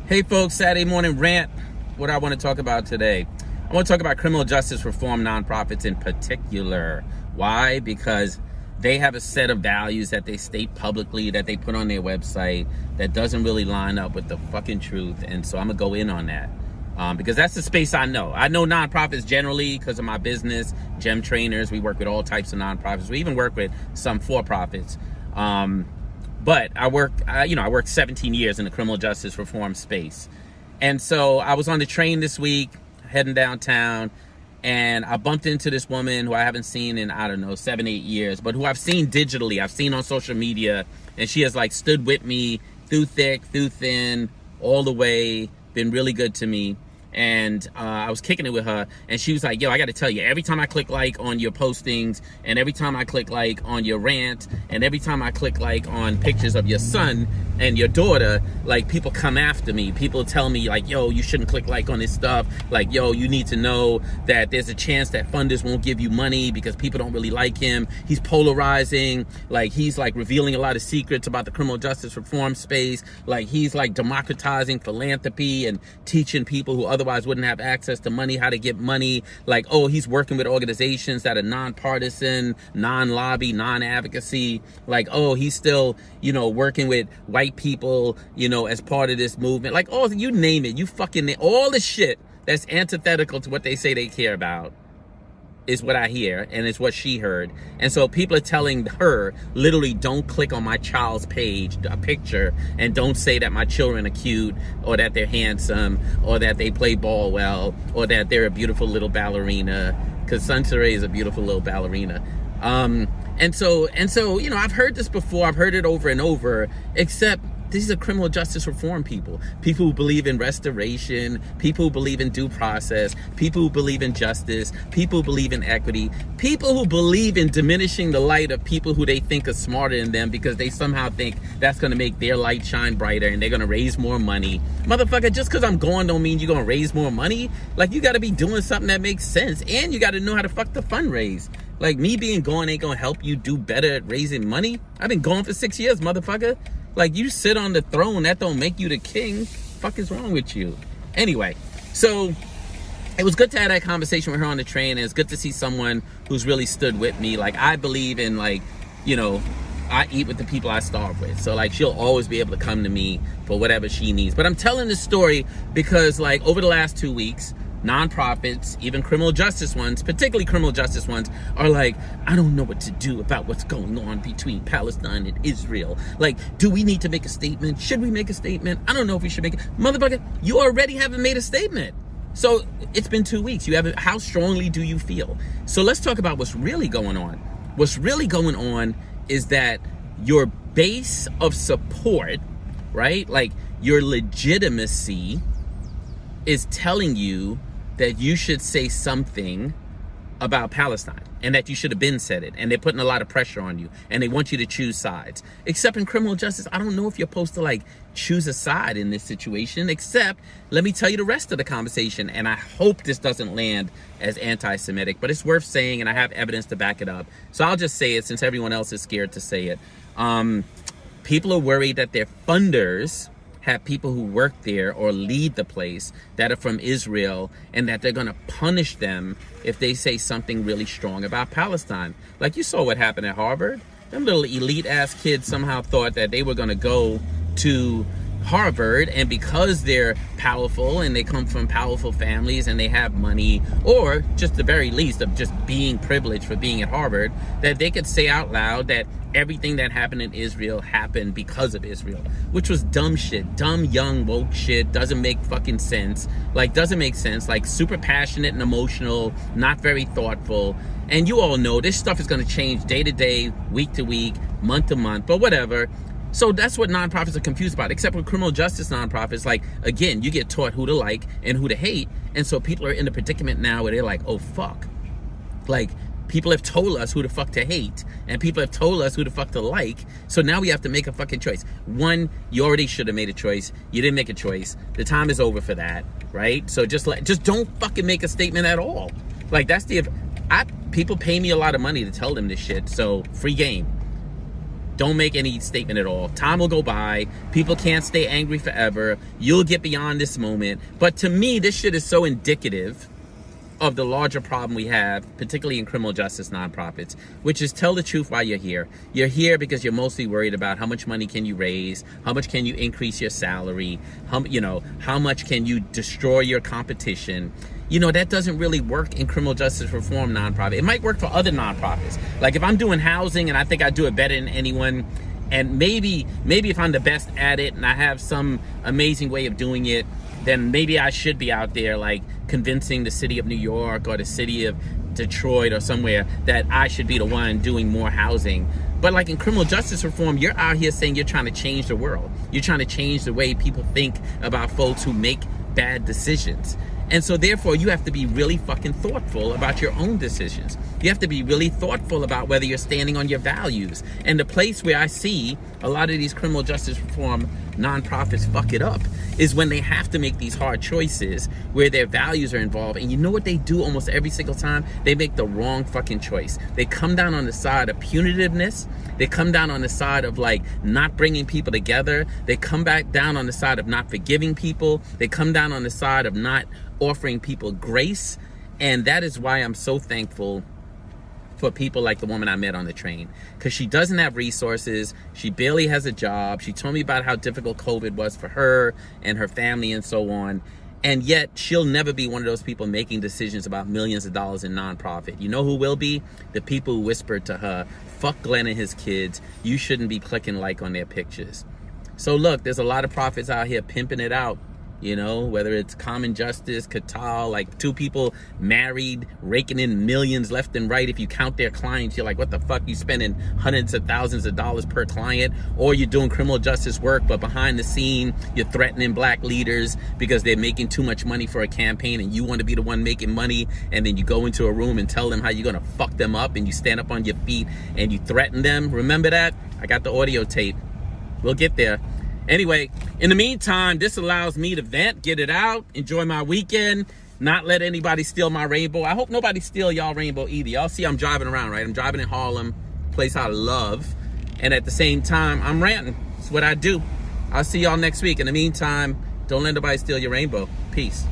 Hey folks, Saturday morning rant. What I want to talk about today. I want to talk about criminal justice reform nonprofits in particular. Why? Because they have a set of values that they state publicly, that they put on their website, that doesn't really line up with the fucking truth. And so I'm going to go in on that. Because that's the space I know. I know nonprofits generally because of my business, gem trainers. We work with all types of nonprofits. We even work with some for-profits. But I worked 17 years in the criminal justice reform space. And so I was on the train this week, heading downtown, and I bumped into this woman who I haven't seen in, 7, 8 years, but who I've seen digitally. I've seen on social media, and she has stood with me through thick, through thin, all the way, been really good to me. And I was kicking it with her, and she was like, yo, I got to tell you, every time I click like on your postings, and every time I click like on your rant, and every time I click like on pictures of your son and your daughter, people come after me. People tell me yo, you shouldn't click like on this stuff. Yo, you need to know that there's a chance that funders won't give you money because people don't really like him. He's polarizing. He's revealing a lot of secrets about the criminal justice reform space. He's democratizing philanthropy and teaching people who otherwise wouldn't have access to money how to get money. Oh, he's working with organizations that are nonpartisan, non-lobby, non-advocacy. Oh, he's still, working with white people, as part of this movement. Oh, you name it. You fucking all the shit that's antithetical to what they say they care about is what I hear, and it's what she heard. And so people are telling her, literally, don't click on my child's page, a picture, and don't say that my children are cute, or that they're handsome, or that they play ball well, or that they're a beautiful little ballerina, because Sunsaray is a beautiful little ballerina. And so, I've heard this before. I've heard it over and over, except these are criminal justice reform people who believe in restoration, people who believe in due process, people who believe in justice, people who believe in equity, people who believe in diminishing the light of people who they think are smarter than them because they somehow think that's going to make their light shine brighter and they're going to raise more money. Motherfucker, just because I'm gone don't mean you're going to raise more money. You got to be doing something that makes sense, and you got to know how to fuck the fundraise. Me being gone ain't going to help you do better at raising money. I've been gone for 6 years, motherfucker. You sit on the throne, that don't make you the king. Fuck is wrong with you? Anyway, so it was good to have that conversation with her on the train, and it's good to see someone who's really stood with me. I believe in, I eat with the people I starve with. So, she'll always be able to come to me for whatever she needs. But I'm telling this story because, over the last 2 weeks, nonprofits, even criminal justice ones, particularly criminal justice ones, are I don't know what to do about what's going on between Palestine and Israel. Do we need to make a statement? Should we make a statement? I don't know if we should make it. Motherfucker, you already haven't made a statement. So it's been 2 weeks. You haven't. How strongly do you feel? So let's talk about what's really going on. What's really going on is that your base of support, right? Your legitimacy is telling you that you should say something about Palestine, and that you should have been said it, and they're putting a lot of pressure on you, and they want you to choose sides. Except in criminal justice, I don't know if you're supposed to choose a side in this situation, except let me tell you the rest of the conversation, and I hope this doesn't land as anti-Semitic, but it's worth saying, and I have evidence to back it up. So I'll just say it since everyone else is scared to say it. People are worried that their funders have people who work there or lead the place that are from Israel, and that they're going to punish them if they say something really strong about Palestine. You saw what happened at Harvard. Them little elite ass kids somehow thought that they were going to go to Harvard, and because they're powerful and they come from powerful families and they have money, or just the very least of just being privileged for being at Harvard, that they could say out loud that everything that happened in Israel happened because of Israel, which was dumb shit, dumb, young, woke shit, doesn't make fucking sense, doesn't make sense, super passionate and emotional, not very thoughtful. And you all know this stuff is going to change day to day, week to week, month to month, but whatever. So that's what nonprofits are confused about, except with criminal justice nonprofits. Again, you get taught who to like and who to hate, and so people are in a predicament now where they're oh fuck, people have told us who the fuck to hate, and people have told us who the fuck to like, so now we have to make a fucking choice. One, you already should have made a choice. You didn't make a choice. The time is over for that, right? So just don't fucking make a statement at all. People pay me a lot of money to tell them this shit, so free game. don't make any statement at all. Time will go by. People can't stay angry forever. You'll get beyond this moment. But to me, this shit is so indicative of the larger problem we have, particularly in criminal justice nonprofits, which is tell the truth while you're here. You're here because you're mostly worried about how much money can you raise, how much can you increase your salary, how much can you destroy your competition. That doesn't really work in criminal justice reform nonprofit. It might work for other nonprofits. Like if I'm doing housing and I think I do it better than anyone, and maybe if I'm the best at it and I have some amazing way of doing it, then maybe I should be out there like convincing the city of New York or the city of Detroit or somewhere that I should be the one doing more housing. But like in criminal justice reform, you're out here saying you're trying to change the world. You're trying to change the way people think about folks who make bad decisions. And so therefore you have to be really fucking thoughtful about your own decisions. You have to be really thoughtful about whether you're standing on your values. And the place where I see a lot of these criminal justice reform nonprofits fuck it up is when they have to make these hard choices where their values are involved. And you know what they do almost every single time? They make the wrong fucking choice. They come down on the side of punitiveness. They come down on the side of like not bringing people together. They come back down on the side of not forgiving people. They come down on the side of not offering people grace. And that is why I'm so thankful for people like the woman I met on the train, because she doesn't have resources. She barely has a job. She told me about how difficult COVID was for her and her family and so on. And yet she'll never be one of those people making decisions about millions of dollars in nonprofit. You know who will be? The people who whispered to her, fuck Glenn and his kids. You shouldn't be clicking like on their pictures. So look, there's a lot of profits out here pimping it out. Whether it's Common Justice, Catal, like two people married, raking in millions left and right. If you count their clients, you're like, what the fuck? You spending hundreds of thousands of dollars per client? Or you're doing criminal justice work, but behind the scene, you're threatening black leaders because they're making too much money for a campaign and you want to be the one making money. And then you go into a room and tell them how you're going to fuck them up and you stand up on your feet and you threaten them. Remember that? I got the audio tape. We'll get there. Anyway, in the meantime, this allows me to vent, get it out, enjoy my weekend, not let anybody steal my rainbow. I hope nobody steal y'all rainbow either. Y'all see I'm driving around, right? I'm driving in Harlem, a place I love. And at the same time, I'm ranting. It's what I do. I'll see y'all next week. In the meantime, don't let nobody steal your rainbow. Peace.